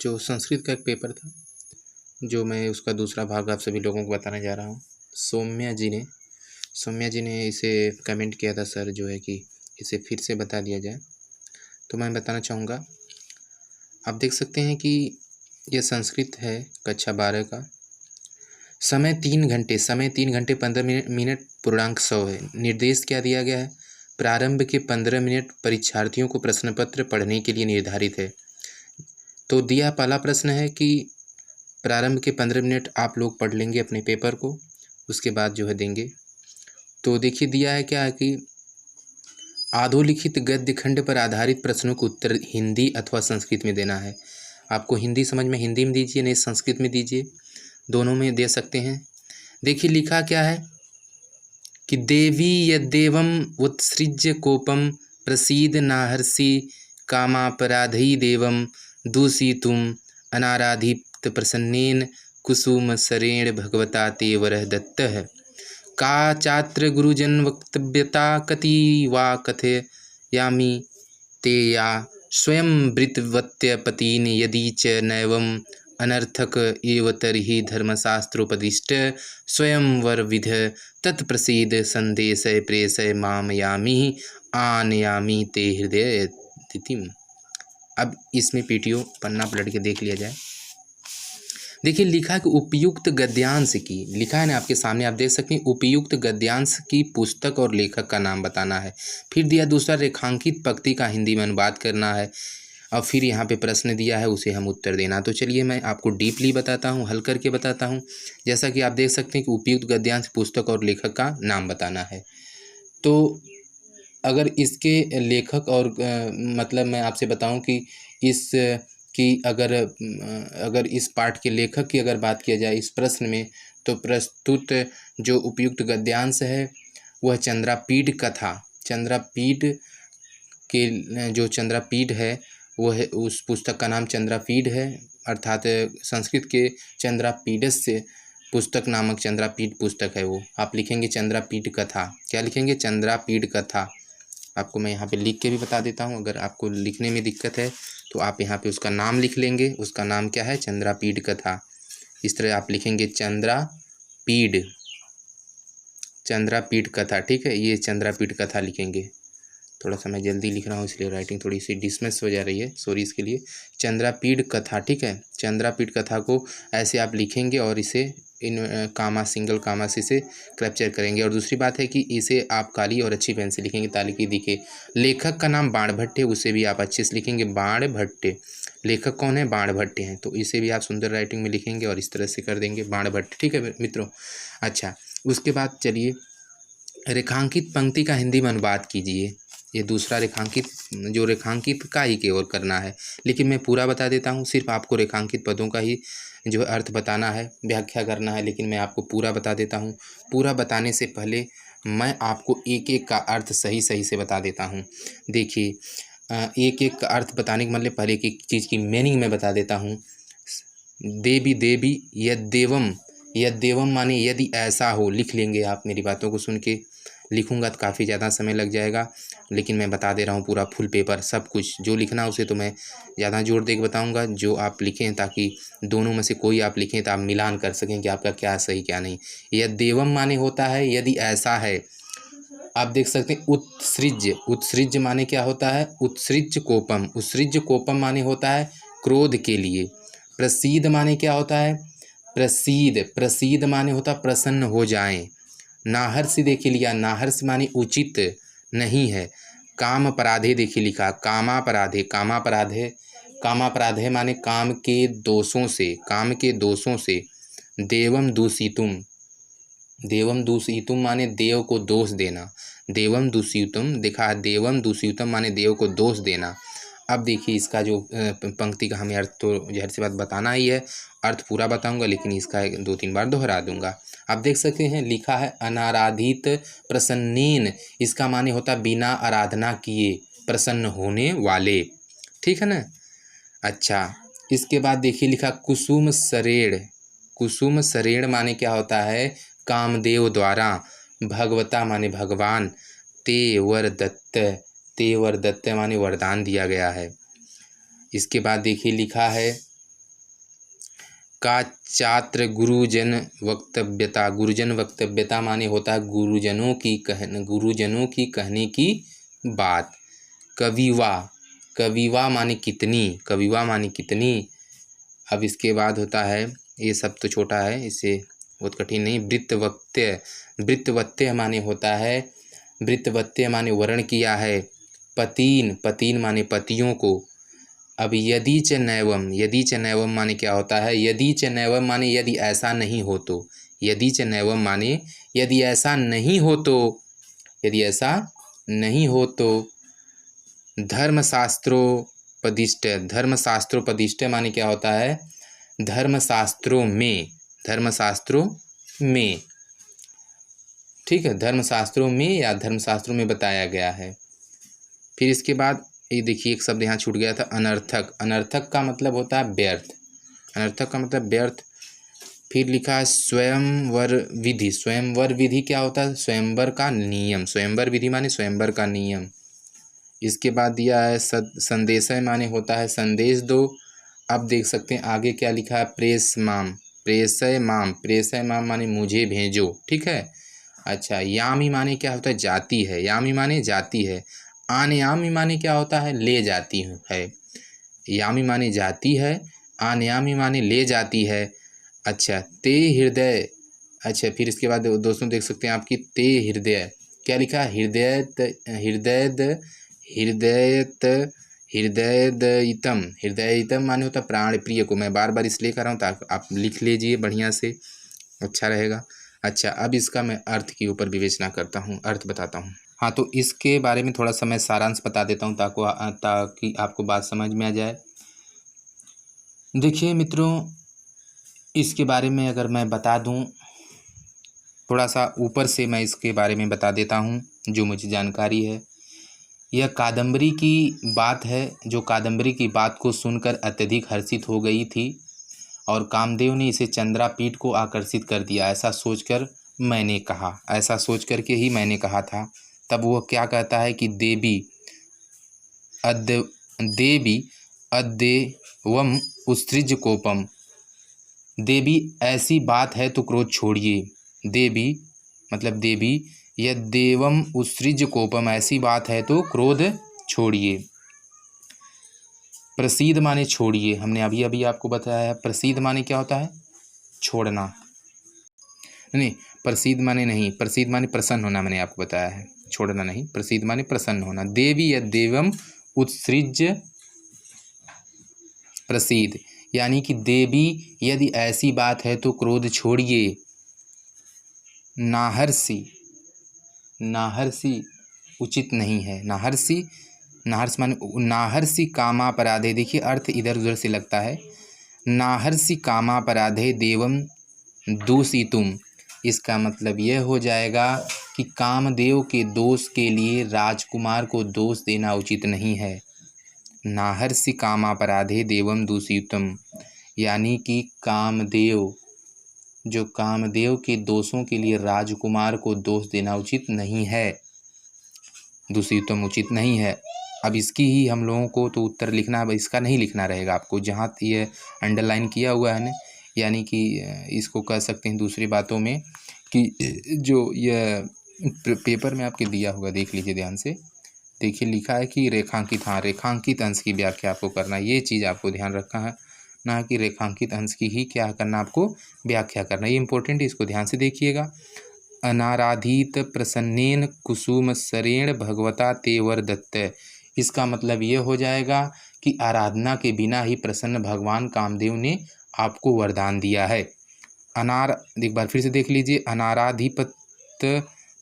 जो संस्कृत का एक पेपर था, जो मैं उसका दूसरा भाग आप सभी लोगों को बताने जा रहा हूँ। सौम्या जी ने इसे कमेंट किया था, सर जो है कि इसे फिर से बता दिया जाए, तो मैं बताना चाहूँगा। आप देख सकते हैं कि यह संस्कृत है कक्षा 12 का। समय 3 घंटे 15 मिनट पूर्णांक 100 है। निर्देश क्या दिया गया है? प्रारंभ के 15 मिनट परीक्षार्थियों को प्रश्न पत्र पढ़ने के लिए निर्धारित है। तो दिया पहला प्रश्न है कि प्रारंभ के 15 मिनट आप लोग पढ़ लेंगे अपने पेपर को, उसके बाद जो है देंगे। तो देखिए दिया है क्या है कि अधोलिखित गद्य खंड पर आधारित प्रश्नों को उत्तर हिंदी अथवा संस्कृत में देना है। आपको हिंदी समझ में हिंदी में दीजिए, नहीं संस्कृत में दीजिए, दोनों में दे सकते हैं। देखिए लिखा क्या है कि देवी यद्देवम उत्सृज्य कोपम प्रसीद नाहर्षि कामापराधि देवम दूषितुम अनाराधित प्रसन्नेन कुसुम सरेण भगवता ते वरः दत्तः का चात्र गुरुजन वक्तव्यता कति वा कथयामि ते या स्वयं वृतवत्य पतीन यदि च नैवम अनर्थक एव तर्हि धर्मशास्त्रोपदिष्ट स्वयंवर विध तत्प्रसीद संदेशय प्रेषय मामयामि आनयामि ते हृदय तिथिम। अब इसमें पीटीओ पन्ना पलट के देख लिया जाए। देखिए लिखा है कि उपयुक्त गद्यांश की, लिखा है ना आपके सामने, आप देख सकते हैं उपयुक्त गद्यांश की पुस्तक और लेखक का नाम बताना है। फिर दिया दूसरा रेखांकित पंक्ति का हिंदी में अनुवाद करना है, और फिर यहाँ पे प्रश्न दिया है उसे हम उत्तर देना। तो चलिए मैं आपको डीपली बताता हूँ, हल करके बताता हूँ। जैसा कि आप देख सकते हैं कि उपयुक्त गद्यांश पुस्तक और लेखक का नाम बताना है। तो अगर इसके लेखक और मतलब मैं आपसे बताऊँ कि इस कि अगर इस पाठ के लेखक की अगर बात किया जाए इस प्रश्न में, तो प्रस्तुत जो उपयुक्त गद्यांश है वह चंद्रापीठ कथा, चंद्रापीठ के जो चंद्रापीठ है वह उस पुस्तक का नाम चंद्रापीठ है, अर्थात संस्कृत के चंद्रापीडस्य पुस्तक नामक चंद्रापीठ पुस्तक है वो। आप लिखेंगे चंद्रापीठ कथा, क्या लिखेंगे? चंद्रापीठ कथा। आपको मैं यहाँ पे लिख के भी बता देता हूँ, अगर आपको लिखने में दिक्कत है तो आप यहाँ पे उसका नाम लिख लेंगे। उसका नाम क्या है? चंद्रापीठ कथा। इस तरह आप लिखेंगे चंद्रापीठ कथा, ठीक है। ये चंद्रापीठ कथा लिखेंगे। थोड़ा सा मैं जल्दी लिख रहा हूँ इसलिए राइटिंग थोड़ी सी डिसमिस हो जा रही है, सॉरी इसके लिए। चंद्रापीठ कथा, ठीक है। चंद्रापीठ कथा को ऐसे आप लिखेंगे और इसे इन कामा सिंगल कामा से कैप्चर करेंगे। और दूसरी बात है कि इसे आप काली और अच्छी पेन से लिखेंगे ताकि दिखे। लेखक का नाम बाणभट्ट है, उसे भी आप अच्छे से लिखेंगे, बाणभट्ट। लेखक कौन है? बाणभट्ट हैं, तो इसे भी आप सुंदर राइटिंग में लिखेंगे और इस तरह से कर देंगे, बाणभट्ट, ठीक है मित्रों। अच्छा, उसके बाद चलिए रेखांकित पंक्ति का हिंदी में अनुवाद कीजिए। ये दूसरा रेखांकित का ही केवल करना है, लेकिन मैं पूरा बता देता हूँ। सिर्फ आपको रेखांकित पदों का ही जो अर्थ बताना है, व्याख्या करना है, लेकिन मैं आपको पूरा बता देता हूँ। पूरा बताने से पहले मैं आपको एक एक का अर्थ सही से बता देता हूँ। देखिए एक एक का अर्थ बताने के मतलब पहले एक एक चीज़ की मीनिंग मैं बता देता हूँ। देवी यद्देवम माने यदि ऐसा हो, लिख लेंगे आप। मेरी बातों को सुन के लिखूंगा तो काफ़ी ज़्यादा समय लग जाएगा, लेकिन मैं बता दे रहा हूँ पूरा फुल पेपर सब कुछ जो लिखना उसे तो मैं ज़्यादा जोर दे के बताऊँगा जो आप लिखें, ताकि दोनों में से कोई आप लिखें तो आप मिलान कर सकें कि आपका क्या सही क्या नहीं। यद्देवम माने होता है यदि ऐसा है। आप देख सकते हैं उत्सृज्य माने क्या होता है? उत्सृज्य कोपम माने होता है क्रोध के लिए। प्रसीद माने क्या होता है? प्रसीद माने होता है प्रसन्न हो जाएं। नाहर्षि देखिए लिया, नाहर्षि माने उचित नहीं है। काम अपराधे देखिए लिखा, कामापराधे माने काम के दोषों से। देवम दूषितुम माने देव को दोष देना। देवम दूषितुम माने देव को दोष देना। अब देखिए इसका जो पंक्ति का हमें अर्थ तो ज़ाहिर सी बात बताना ही है, अर्थ पूरा बताऊंगा लेकिन इसका 2-3 बार दोहरा दूंगा। आप देख सकते हैं लिखा है अनाराधित प्रसन्नेन, इसका माने होता बिना आराधना किए प्रसन्न होने वाले, ठीक है ना। अच्छा, इसके बाद देखिए लिखा कुसुम सरेण माने क्या होता है? कामदेव द्वारा। भगवता माने भगवान। तेवर दत्त माने वरदान दिया गया है। इसके बाद देखिए लिखा है का चात्र गुरुजन वक्तव्यता। गुरुजन वक्तव्यता माने होता है गुरुजनों की कहने की बात। कविवा, कविवा माने कितनी, कविवा माने कितनी। अब इसके बाद होता है, ये सब तो छोटा है, इससे बहुत कठिन नहीं। वृत्तवत्य, वृत्तवत्य माने होता है, वृत्तवत्य माने वर्ण किया है। पतीन, पतीन माने पतियों को। अब यदि च नैवम, यदि च नैवम माने क्या होता है? यदि च नैवम माने यदि ऐसा नहीं हो तो। यदि च नैवम माने यदि ऐसा नहीं हो तो, यदि ऐसा नहीं हो तो। धर्मशास्त्रोपदिष्ट, धर्मशास्त्रोपदिष्ट माने क्या होता है? धर्मशास्त्रों में, धर्मशास्त्रों में, ठीक है, धर्मशास्त्रों में या धर्मशास्त्रों में बताया गया है। फिर इसके बाद ये देखिए एक शब्द यहाँ छूट गया था, अनर्थक। अनर्थक का मतलब होता है व्यर्थ, अनर्थक का मतलब व्यर्थ। फिर लिखा है स्वयंवर विधि। स्वयंवर विधि क्या होता है? स्वयंवर का नियम। स्वयंवर विधि माने स्वयंवर का नियम। इसके बाद दिया है संदेशय माने होता है संदेश दो। अब देख सकते हैं आगे क्या लिखा है, प्रेस माम, प्रेषय माम, प्रेषय माम माने मुझे भेजो, ठीक है। अच्छा, यामी माने क्या होता है? जाती है, यामी माने जाती है। आनयामी माने क्या होता है? ले जाती हूँ है। यामी माने जाती है, आनयामी माने ले जाती है। अच्छा, ते हृदय। अच्छा, फिर इसके बाद दोस्तों देख सकते हैं आपकी ते हृदय क्या लिखा है? हृदयत, हृदयद, हृदयत, हृदयदयितम। हृदयितम माने होता प्राण प्रिय को। मैं बार बार इसलिए कर रहा हूँ ताकि आप लिख लीजिए बढ़िया से, अच्छा रहेगा। अच्छा, अब इसका मैं अर्थ के ऊपर विवेचना करता हूँ, अर्थ बताता हूँ। हाँ, तो इसके बारे में थोड़ा सा मैं सारांश बता देता हूँ ताकि आपको बात समझ में आ जाए। देखिए मित्रों, इसके बारे में अगर मैं बता दूँ, थोड़ा सा ऊपर से मैं इसके बारे में बता देता हूँ जो मुझे जानकारी है। यह कादम्बरी की बात है, जो कादम्बरी की बात को सुनकर अत्यधिक हर्षित हो गई थी और कामदेव ने इसे चंद्रापीठ को आकर्षित कर दिया। ऐसा सोचकर मैंने कहा, ऐसा सोच कर के ही मैंने कहा था। तब वह क्या कहता है कि देवी अद्यवम उत्सृज कोपम। देवी ऐसी बात है तो क्रोध छोड़िए। देवी मतलब देवी, यद्देवम उत्सृज कोपम, ऐसी बात है तो क्रोध छोड़िए। प्रसीद माने छोड़िए, हमने अभी अभी आपको बताया है। प्रसीद माने क्या होता है? छोड़ना। नहीं, प्रसीद माने नहीं, प्रसीद माने प्रसन्न होना, मैंने आपको बताया है, छोड़ना नहीं। प्रसीद माने प्रसन्न होना। देवी यद्देवम उत्सृज प्रसीद, यानी कि देवी यदि ऐसी बात है तो क्रोध छोड़िए। नाहर्षि, नाहर्षि उचित नहीं है। नाहर्षि, नाहर्ष माने नाहर्षि कामापराधे। देखिए अर्थ इधर उधर से लगता है। नाहर्षि कामापराधे देवम दूषितुम, इसका मतलब यह हो जाएगा कि कामदेव के दोष के लिए राजकुमार को दोष देना उचित नहीं है। नाहर्षि कामापराधे देवम दूषितुम, यानी कि कामदेव, जो कामदेव के दोषों के लिए राजकुमार को दोष देना उचित नहीं है। दूषितुम उचित नहीं है। अब इसकी ही हम लोगों को तो उत्तर लिखना, अब इसका नहीं लिखना रहेगा आपको, जहाँ ये अंडरलाइन किया हुआ है ना, यानी कि इसको कह सकते हैं दूसरी बातों में कि जो यह पेपर में आपके दिया होगा, देख लीजिए ध्यान से। देखिए लिखा है कि रेखांकित, हाँ रेखांकित अंश की व्याख्या आपको करना है। ये चीज़ आपको ध्यान रखना है ना कि रेखांकित अंश की ही क्या करना, आपको व्याख्या करना। ये इंपॉर्टेंट है, इसको ध्यान से देखिएगा। अनाराधित प्रसन्नेन कुसुम सरेण भगवता तेवर दत्त, इसका मतलब ये हो जाएगा कि आराधना के बिना ही प्रसन्न भगवान कामदेव ने आपको वरदान दिया है। एक बार फिर से देख लीजिए। अनाराधिपत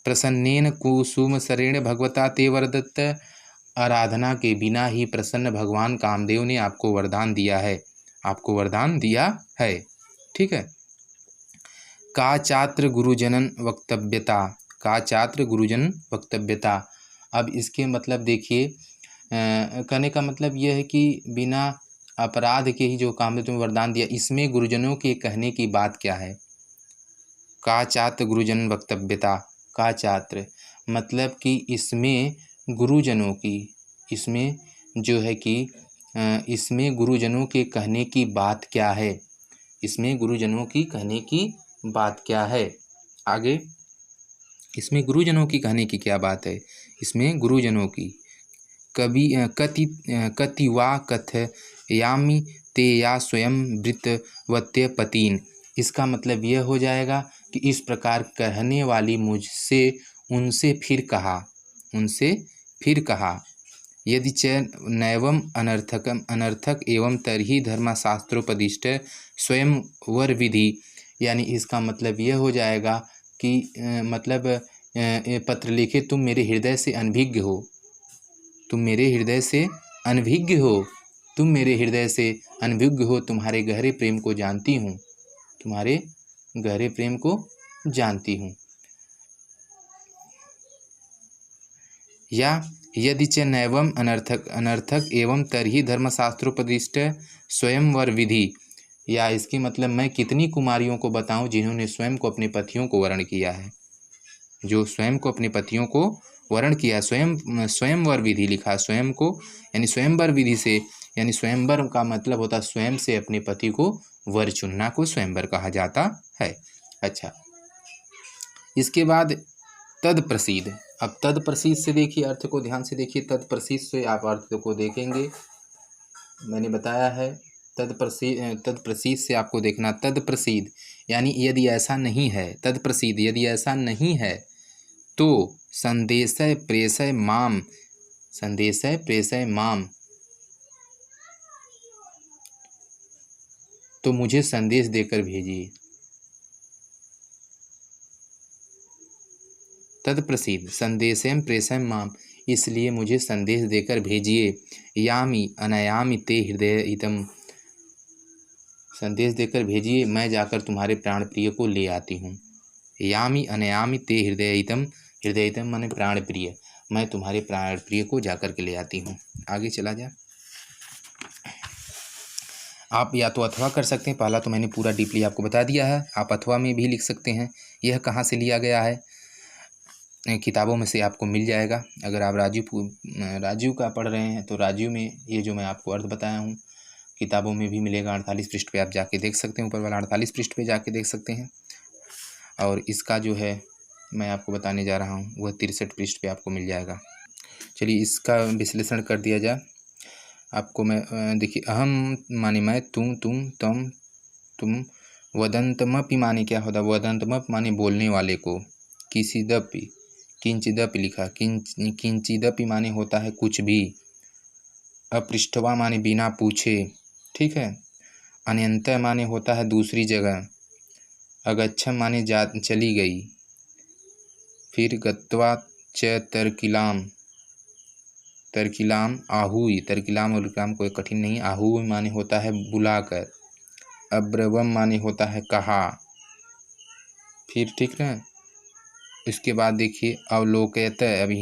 प्रसन्नेन कुसुम सरेण भगवता तेवर दत्त, आराधना के बिना ही प्रसन्न भगवान कामदेव ने आपको वरदान दिया है, आपको वरदान दिया है, ठीक है। का चात्र गुरुजनन वक्तव्यता, का चात्र गुरुजन वक्तव्यता। अब इसके मतलब देखिए, कहने का मतलब यह है कि बिना अपराध के ही जो कामदेव तुम्हें वरदान दिया, इसमें गुरुजनों के कहने की बात क्या है? का चात्र गुरुजन वक्तव्यता, का चात्र मतलब कि इसमें गुरुजनों की, इसमें जो है कि इसमें गुरुजनों के कहने की बात क्या है? इसमें गुरुजनों की कहने की बात क्या है? आगे इसमें गुरुजनों की कहने की क्या बात है? इसमें गुरुजनों की कति वा कथयामि ते या स्वयं वृत्तवत्य पतीन। इसका मतलब यह हो जाएगा कि इस प्रकार कहने वाली मुझसे उनसे फिर कहा यदि च नैवम अनर्थक एवं तर्हि धर्मशास्त्रोपदिष्ट स्वयं वर विधि। यानी इसका मतलब यह हो जाएगा कि पत्र लिखे तुम मेरे हृदय से अनभिज्ञ हो, तुम मेरे हृदय से अनभिज्ञ हो, तुम मेरे हृदय से अनभिज्ञ हो, तुम्हारे गहरे प्रेम को जानती हूँ, तुम्हारे गहरे प्रेम को जानती हूँ। या यदि च नैवम अनर्थक एवं तर्हि धर्मशास्त्रोपदिष्ट स्वयंवर विधि। या इसकी मतलब मैं कितनी कुमारियों को बताऊं जिन्होंने स्वयं को अपने पतियों को वरण किया है, जो स्वयं को अपने पतियों को वरण किया। स्वयंवर विधि लिखा, स्वयं को यानी स्वयंवर विधि से, यानी स्वयंवर का मतलब होता है स्वयं से अपने पति को वर चुनना को स्वयंवर कहा जाता है। अच्छा, इसके बाद तद प्रसिद्ध। अब तद प्रसिद्ध से देखिए, अर्थ को ध्यान से देखिए। तद प्रसिद्ध से आप अर्थ को देखेंगे, मैंने बताया है। तद प्रसिद्ध से आपको देखना, तद प्रसिद्ध यानी यदि ऐसा नहीं है, तद प्रसिद्ध यदि ऐसा नहीं है तो संदेशय प्रेषय माम, तो मुझे संदेश देकर भेजिए। तद प्रसिद्ध संदेशम प्रेषय माम, इसलिए मुझे संदेश देकर भेजिए। यामी अनयामी ते हृदय हितम, संदेश देकर भेजिए, मैं जाकर तुम्हारे प्राण प्रिय को ले आती हूँ। यामी अनयामी ते हृदय हितम माने प्राण प्रिय, मैं तुम्हारे प्राण प्रिय को जाकर के ले आती हूँ। आगे चला जा। आप या तो अथवा कर सकते हैं, पहला तो मैंने पूरा डीपली आपको बता दिया है, आप अथवा में भी लिख सकते हैं। यह कहाँ से लिया गया है? किताबों में से आपको मिल जाएगा। अगर आप राजीव का पढ़ रहे हैं तो राजीव में ये जो मैं आपको अर्थ बताया हूँ किताबों में भी मिलेगा। 48 पृष्ठ पे आप जाके देख सकते हैं, ऊपर वाला 48 पृष्ठ पे जाके देख सकते हैं। और इसका जो है मैं आपको बताने जा रहा हूँ वह 63 पृष्ठ पे आपको मिल जाएगा। चलिए इसका विश्लेषण कर दिया जाए आपको। मैं देखिए, अहम माने मैं, तुम, तुम। वदंतमपि माने क्या होता है? वदंतमप माने बोलने वाले को। किसिदपि, किंचिदपि लिखा, किंचिदपि माने होता है कुछ भी। अपृष्ठवा माने बिना पूछे, ठीक है। अन्यंत माने होता है दूसरी जगह। अगच्छम माने चली गई। फिर गत्वा च तरकिलाम आहूई, तरकिलाम और विक्राम कोई कठिन नहीं। आहूई माने होता है बुलाकर। अब्रवम माने होता है कहा। फिर ठीक ना, इसके बाद देखिए अवलोकयत, अभी